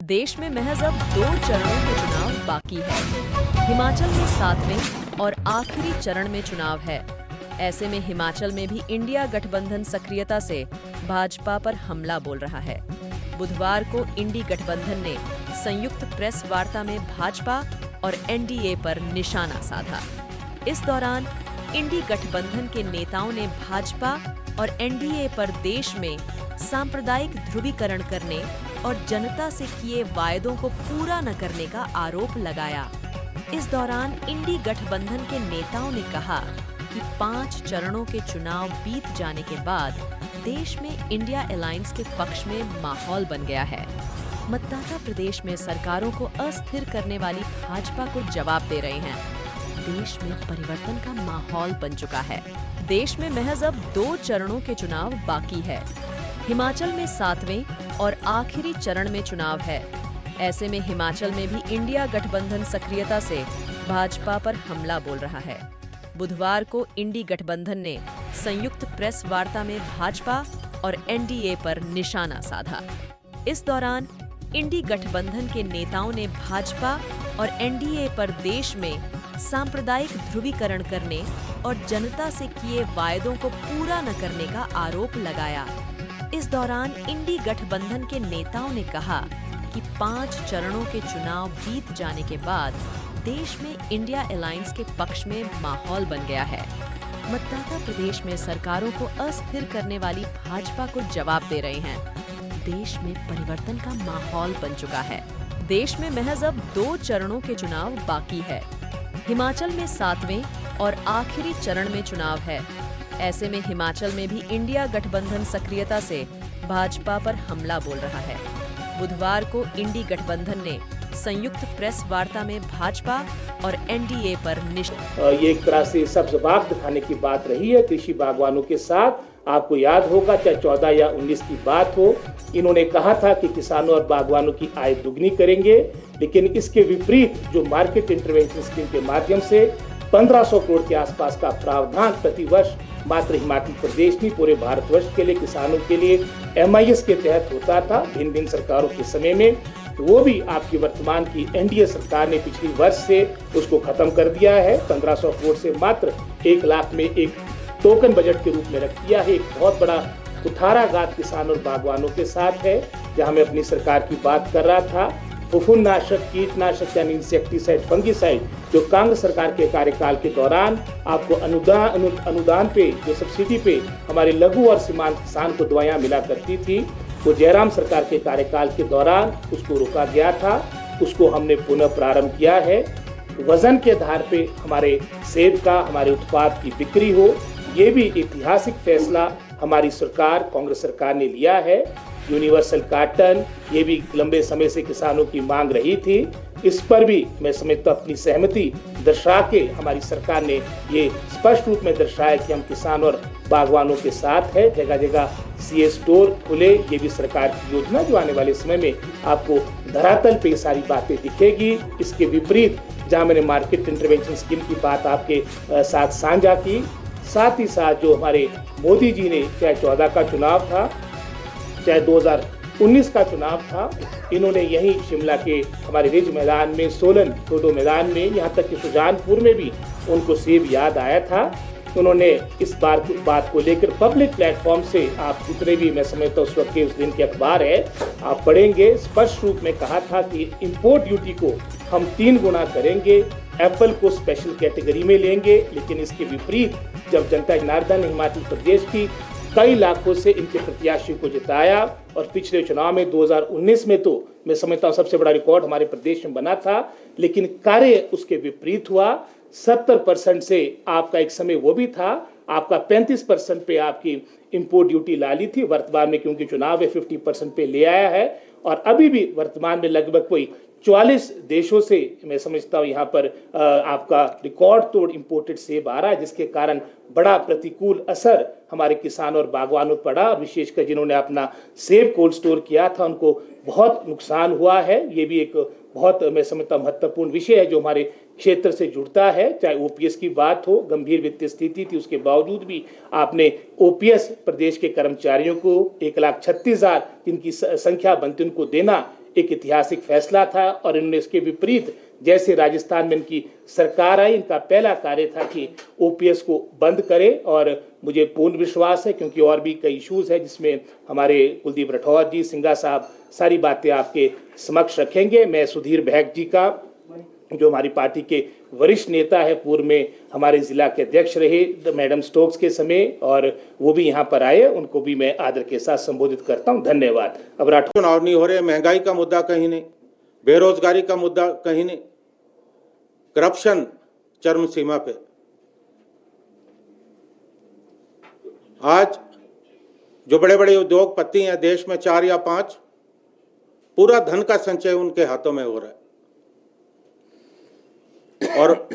देश में महज अब 2 चरणों के चुनाव बाकी है। हिमाचल में 7वें और आखिरी चरण में चुनाव है। ऐसे में हिमाचल में भी इंडिया गठबंधन सक्रियता से भाजपा पर हमला बोल रहा है। बुधवार को इंडी गठबंधन ने संयुक्त प्रेस वार्ता में भाजपा और एनडीए पर निशाना साधा। इस दौरान इंडी गठबंधन के नेताओं ने भाजपा और एनडीए पर देश में सांप्रदायिक ध्रुवीकरण करने और जनता से किए वायदों को पूरा न करने का आरोप लगाया। इस दौरान इंडी गठबंधन के नेताओं ने कहा कि 5 चरणों के चुनाव बीत जाने के बाद देश में इंडिया अलायंस के पक्ष में माहौल बन गया है। मतदाता प्रदेश में सरकारों को अस्थिर करने वाली भाजपा को जवाब दे रहे हैं। देश में परिवर्तन का माहौल बन चुका है। देश में महज अब 2 चरणों के चुनाव बाकी है। हिमाचल में 7वें और आखिरी चरण में चुनाव है। ऐसे में हिमाचल में भी इंडिया गठबंधन सक्रियता से भाजपा पर हमला बोल रहा है। बुधवार को इंडी गठबंधन ने संयुक्त प्रेस वार्ता में भाजपा और एनडीए पर निशाना साधा। इस दौरान इंडी गठबंधन के नेताओं ने भाजपा और एनडीए पर देश में सांप्रदायिक ध्रुवीकरण करने और जनता से किए वायदों को पूरा न करने का आरोप लगाया। इस दौरान इंडी गठबंधन के नेताओं ने कहा कि 5 चरणों के चुनाव बीत जाने के बाद देश में इंडिया अलायंस के पक्ष में माहौल बन गया है। मतदाता प्रदेश में सरकारों को अस्थिर करने वाली भाजपा को जवाब दे रहे हैं। देश में परिवर्तन का माहौल बन चुका है। देश में महज अब 2 चरणों के चुनाव बाकी है। हिमाचल में 7वें और आखिरी चरण में चुनाव है। ऐसे में हिमाचल में भी इंडिया गठबंधन सक्रियता से भाजपा पर हमला बोल रहा है। बुधवार को इंडी गठबंधन ने संयुक्त प्रेस वार्ता में भाजपा और एनडीए पर ये एक तरह से सब्ज़बाग दिखाने की बात रही है कृषि बागवानों के साथ। आपको याद होगा चाहे 14 या 19 की बात हो, इन्होंने कहा था कि किसानों और बागवानों की आय दुगनी करेंगे, लेकिन इसके विपरीत जो मार्केट इंटरवेंशन स्कीम के माध्यम से 1500 करोड़ के आसपास का प्रावधान प्रतिवर्ष मात्र हिमाचल प्रदेश नहीं पूरे भारतवर्ष के लिए किसानों के लिए MIS के तहत होता था भिन्न भिन्न सरकारों के समय में, वो भी आपकी वर्तमान की एनडीए सरकार ने पिछली वर्ष से उसको खत्म कर दिया है। 1500 करोड़ से मात्र 1 लाख में एक टोकन बजट के रूप में रख दिया है। एक बहुत बड़ा कुठाराघात किसानों और बागवानों के साथ है। जहां मैं अपनी सरकार की बात कर रहा था, फफूंदनाशक, कीटनाशक यानी इंसेक्टिसाइड, फंगिसाइड जो कांग्रेस सरकार के कार्यकाल के दौरान आपको अनुदान पे जो सब्सिडी पे हमारे लघु और सीमांत किसान को दवाइयाँ मिला करती थी, वो जयराम सरकार के कार्यकाल के दौरान उसको रोका गया था। उसको हमने पुनः प्रारंभ किया है। वजन के आधार पे हमारे सेब का, हमारे उत्पाद की बिक्री हो, ये भी ऐतिहासिक फैसला हमारी सरकार, कांग्रेस सरकार ने लिया है। यूनिवर्सल कार्टन, ये भी लंबे समय से किसानों की मांग रही थी। इस पर भी मैं समझता अपनी सहमति दर्शा के हमारी सरकार ने ये स्पष्ट रूप में दर्शाया कि हम किसान और बागवानों के साथ है। जगह जगह CA स्टोर खुले, ये भी सरकार की योजना जो आने वाले समय में आपको धरातल पे सारी बातें दिखेगी। इसके विपरीत जहाँ मैंने मार्केट इंटरवेंशन स्कीम की बात आपके साथ साझा की, साथ ही साथ जो हमारे मोदी जी ने चाहे 14 का चुनाव था, चाहे 2019 का चुनाव था, इन्होंने यहीं शिमला के हमारे रिज मैदान में, सोलन टोडो मैदान में, यहाँ तक कि सुजानपुर में भी उनको सेब याद आया था। उन्होंने इस बात को लेकर पब्लिक प्लेटफॉर्म से आप जितने भी मैं समझता उस वक्त के उस दिन के अखबार है आप पढ़ेंगे, स्पष्ट रूप में कहा था कि इंपोर्ट ड्यूटी को हम 3 गुना करेंगे, एप्पल को स्पेशल कैटेगरी में लेंगे। लेकिन इसके विपरीत जब जनता जनार्दन ने हिमाचल प्रदेश की कई लाखों से इनके प्रत्याशी को जिताया और पिछले चुनाव में 2019 में तो मैं समझता हूँ सबसे बड़ा रिकॉर्ड हमारे प्रदेश में बना था, लेकिन कार्य उसके विपरीत हुआ। 70% से आपका एक समय वो भी था, आपका 35% पे आपकी इंपोर्ट ड्यूटी ला ली थी। वर्तमान में क्योंकि चुनाव है 50% पे ले आया है और अभी भी वर्तमान में लगभग कोई 44 देशों से मैं समझता हूँ यहाँ पर आपका रिकॉर्ड तोड़ इंपोर्टेड सेब आ रहा है, जिसके कारण बड़ा प्रतिकूल असर हमारे किसानों और बागवानों पर पड़ा। विशेषकर जिन्होंने अपना सेब कोल्ड स्टोर किया था उनको बहुत नुकसान हुआ है। ये भी एक बहुत मैं समझता हूँ महत्वपूर्ण विषय है जो हमारे क्षेत्र से जुड़ता है। चाहे OPS की बात हो, गंभीर वित्तीय स्थिति थी, उसके बावजूद भी आपने OPS प्रदेश के कर्मचारियों को 1,36,000 जिनकी संख्या बनती उनको देना एक ऐतिहासिक फैसला था और इन्होंने इसके विपरीत जैसे राजस्थान में इनकी सरकार आई, इनका पहला कार्य था कि ओपीएस को बंद करें। और मुझे पूर्ण विश्वास है, क्योंकि और भी कई इश्यूज है जिसमें हमारे कुलदीप राठौर जी, सिंघा साहब सारी बातें आपके समक्ष रखेंगे। मैं सुधीर बहक जी का, जो हमारी पार्टी के वरिष्ठ नेता है, पूर्व में हमारे जिला के अध्यक्ष रहे मैडम स्टोक्स के समय, और वो भी यहाँ पर आए, उनको भी मैं आदर के साथ संबोधित करता हूँ। धन्यवाद। अब राठौर चुनाव नहीं हो रहे, महंगाई का मुद्दा कहीं नहीं, बेरोजगारी का मुद्दा कहीं नहीं, करप्शन चरम सीमा पे। आज जो बड़े बड़े उद्योगपति हैं देश में, 4 या 5, पूरा धन का संचय उनके हाथों में हो रहा है। और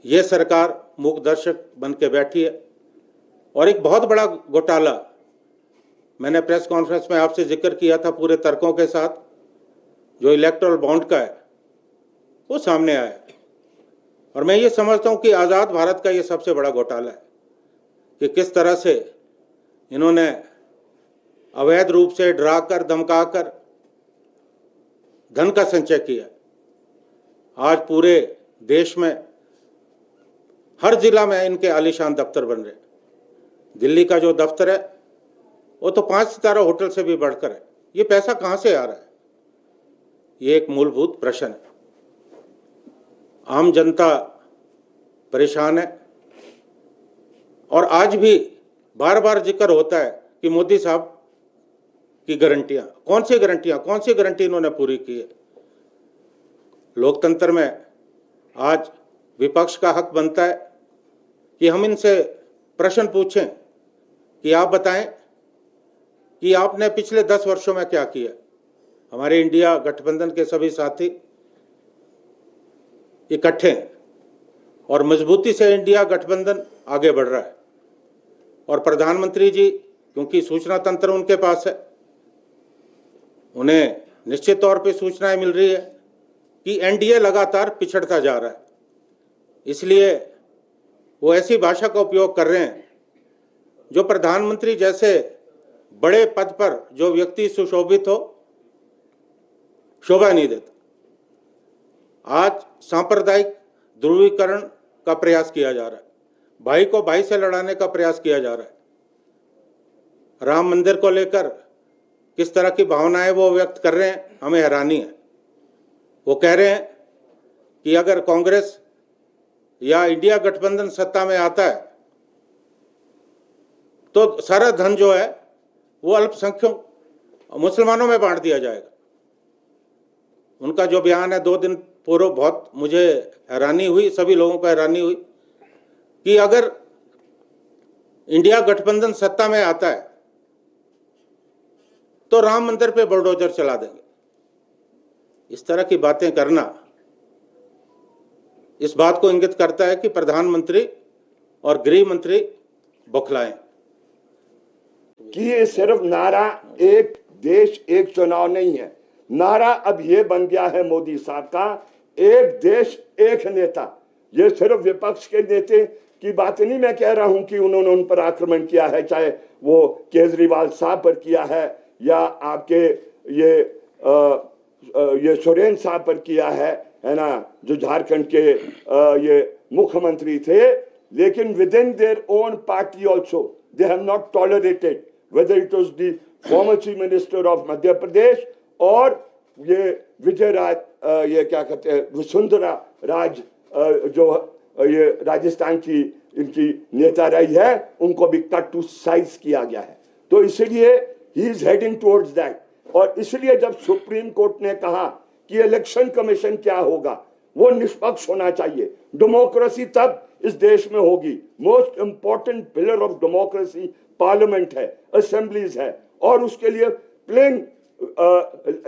ये सरकार मूक दर्शक बन के बैठी है। और एक बहुत बड़ा घोटाला मैंने प्रेस कॉन्फ्रेंस में आपसे जिक्र किया था पूरे तर्कों के साथ, जो इलेक्टोरल बॉन्ड का है, वो सामने आया है। और मैं ये समझता हूं कि आज़ाद भारत का ये सबसे बड़ा घोटाला है कि किस तरह से इन्होंने अवैध रूप से डराकर धमकाकर धन का संचय किया। आज पूरे देश में हर जिला में इनके आलीशान दफ्तर बन रहे। दिल्ली का जो दफ्तर है वो तो 5 सितारा होटल से भी बढ़कर है। ये पैसा कहां से आ रहा है, ये एक मूलभूत प्रश्न है। आम जनता परेशान है। और आज भी बार बार जिक्र होता है कि मोदी साहब की गारंटियां, कौन सी गारंटी इन्होंने पूरी की है। लोकतंत्र में आज विपक्ष का हक बनता है कि हम इनसे प्रश्न पूछें कि आप बताएं कि आपने पिछले 10 वर्षों में क्या किया। हमारे इंडिया गठबंधन के सभी साथी इकट्ठे हैं और मजबूती से इंडिया गठबंधन आगे बढ़ रहा है। और प्रधानमंत्री जी, क्योंकि सूचना तंत्र उनके पास है, उन्हें निश्चित तौर पे सूचनाएं मिल रही है कि एनडीए लगातार पिछड़ता जा रहा है। इसलिए वो ऐसी भाषा का उपयोग कर रहे हैं जो प्रधानमंत्री जैसे बड़े पद पर जो व्यक्ति सुशोभित हो, शोभा नहीं देता। आज सांप्रदायिक ध्रुवीकरण का प्रयास किया जा रहा है, भाई को भाई से लड़ाने का प्रयास किया जा रहा है। राम मंदिर को लेकर किस तरह की भावनाएं वो व्यक्त कर रहे हैं, हमें हैरानी है। वो कह रहे हैं कि अगर कांग्रेस या इंडिया गठबंधन सत्ता में आता है तो सारा धन जो है वो अल्पसंख्यक मुसलमानों में बांट दिया जाएगा। उनका जो बयान है 2 दिन पूर्व, बहुत मुझे हैरानी हुई, सभी लोगों को हैरानी हुई कि अगर इंडिया गठबंधन सत्ता में आता है तो राम मंदिर पे बुलडोजर चला देंगे। इस तरह की बातें करना इस बात को इंगित करता है कि प्रधानमंत्री और गृह मंत्री बौखलाए कि ये सिर्फ नारा एक देश एक चुनाव नहीं है। नारा अब ये बन गया है मोदी साहब का, एक देश एक नेता। ये सिर्फ विपक्ष के नेता की बात नहीं मैं कह रहा हूं कि उन्होंने उन पर आक्रमण किया है, चाहे वो केजरीवाल साहब पर किया है या आपके ये सुरेन साहब पर किया है ना, जो झारखंड के ये मुख्यमंत्री थे। लेकिन with in their own party also they have not tolerated, whether it was the former chief minister of Madhya Pradesh और ये विजय राज, ये क्या कहते हैं, वसुंधरा राज, जो ये राजस्थान की इनकी नेता रही है, उनको भी कट टू साइज किया गया है। तो इसलिए he is heading towards that. और इसलिए जब सुप्रीम कोर्ट ने कहा कि इलेक्शन कमीशन क्या होगा, वो निष्पक्ष होना चाहिए, डेमोक्रेसी तब इस देश में होगी। Most important pillar of democracy parliament है, असेंबलीज है, और उसके लिए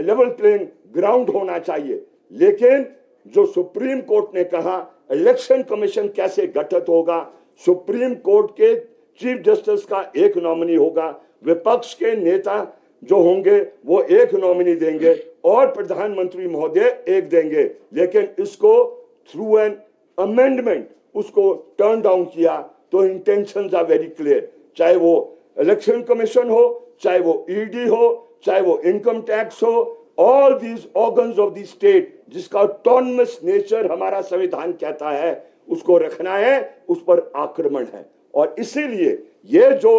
लेवल प्लेइंग ग्राउंड होना चाहिए। लेकिन जो सुप्रीम कोर्ट ने कहा इलेक्शन कमीशन कैसे गठित होगा, सुप्रीम कोर्ट के चीफ जस्टिस का एक नॉमिनी होगा, विपक्ष के नेता जो होंगे वो एक नॉमिनी देंगे और प्रधानमंत्री महोदय एक देंगे। लेकिन इसको थ्रू एन अमेंडमेंट उसको टर्न डाउन किया। तो इंटेंशंस आर वेरी क्लियर, चाहे वो इलेक्शन कमीशन हो, चाहे वो ईडी हो, चाहे वो इनकम टैक्स हो, all these organs of the state, जिसका ऑटोनमस नेचर हमारा संविधान कहता है, उसको रखना है, उस पर आक्रमण है। और इसीलिए ये जो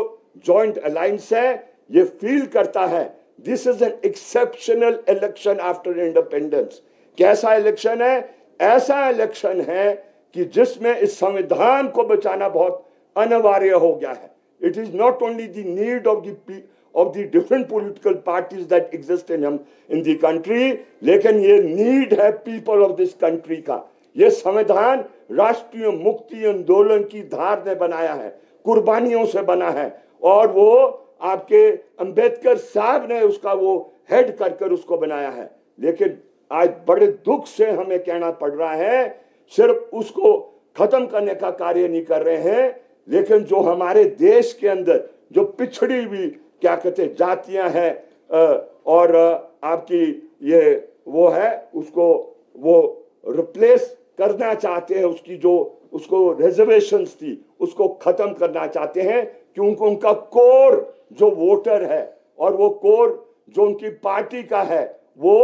जॉइंट अलायंस है ये फील करता है this is an exceptional election after independence. कैसा इलेक्शन है? ऐसा इलेक्शन है कि जिसमें इस संविधान को बचाना बहुत अनिवार्य हो गया है। It is not only the need of the different political parties that exist in the country, लेकिन ये नीड है पीपल ऑफ दिस कंट्री का। ये संविधान राष्ट्रीय मुक्ति आंदोलन की धार ने बनाया है, कुर्बानियों से बना है, और वो आपके अंबेडकर साहब ने उसका वो हेड कर उसको बनाया है। लेकिन आज बड़े दुख से हमें कहना पड़ रहा है, सिर्फ उसको खत्म करने का कार्य नहीं कर रहे हैं, लेकिन जो हमारे देश के अंदर जो पिछड़ी हुई क्या कहते हैं जातियां हैं और आपकी ये वो है, उसको वो रिप्लेस करना चाहते हैं, उसकी जो उसको रिजर्वेशंस थी उसको खत्म करना चाहते हैं, क्योंकि उनका कोर जो वोटर है और वो कोर जो उनकी पार्टी का है वो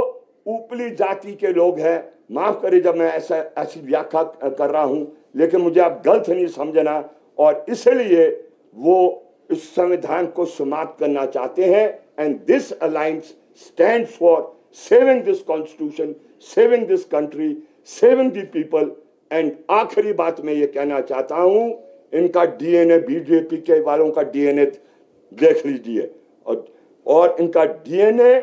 ऊपरी जाति के लोग हैं। माफ करें जब मैं ऐसी व्याख्या कर रहा हूं, लेकिन मुझे आप गलत नहीं समझना, और इसलिए वो इस संविधान को समाप्त करना चाहते हैं। And this alliance stands for saving this constitution, saving this country, saving the people. And आखिरी बात मैं ये कहना चाहता हूं, इनका डीएनए, बीजेपी के वालों का डीएनए देख लीजिए, और इनका डीएनए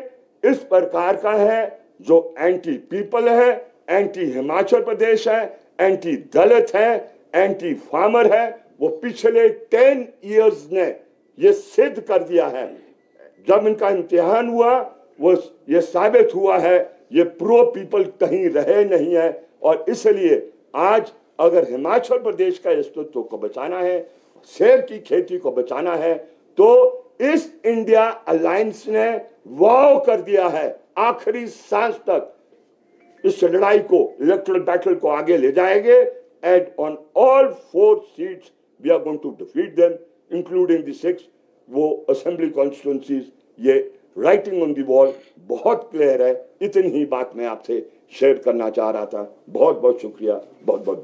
इस प्रकार का है जो एंटी पीपल है, एंटी हिमाचल प्रदेश है, एंटी दलित है, एंटी फार्मर है। वो पिछले 10 इयर्स ने ये सिद्ध कर दिया है। जब इनका इम्तिहान हुआ वो ये साबित हुआ है ये प्रो पीपल कहीं रहे नहीं है। और इसलिए आज अगर हिमाचल प्रदेश का अस्तित्व को बचाना है, सेब की खेती को बचाना है, तो इस इंडिया अलायंस ने वाव कर दिया है आखिरी सांस तक इस लड़ाई को, इलेक्टोरल बैटल को आगे ले जाएंगे। And on all 4 seats we are going to defeat them, including the 6 वो असेंबली कॉन्स्टिट्यूंसीज। ये राइटिंग ऑन द वॉल बहुत क्लियर है। इतनी ही बात मैं आपसे शेयर करना चाह रहा था। बहुत बहुत शुक्रिया, बहुत बहुत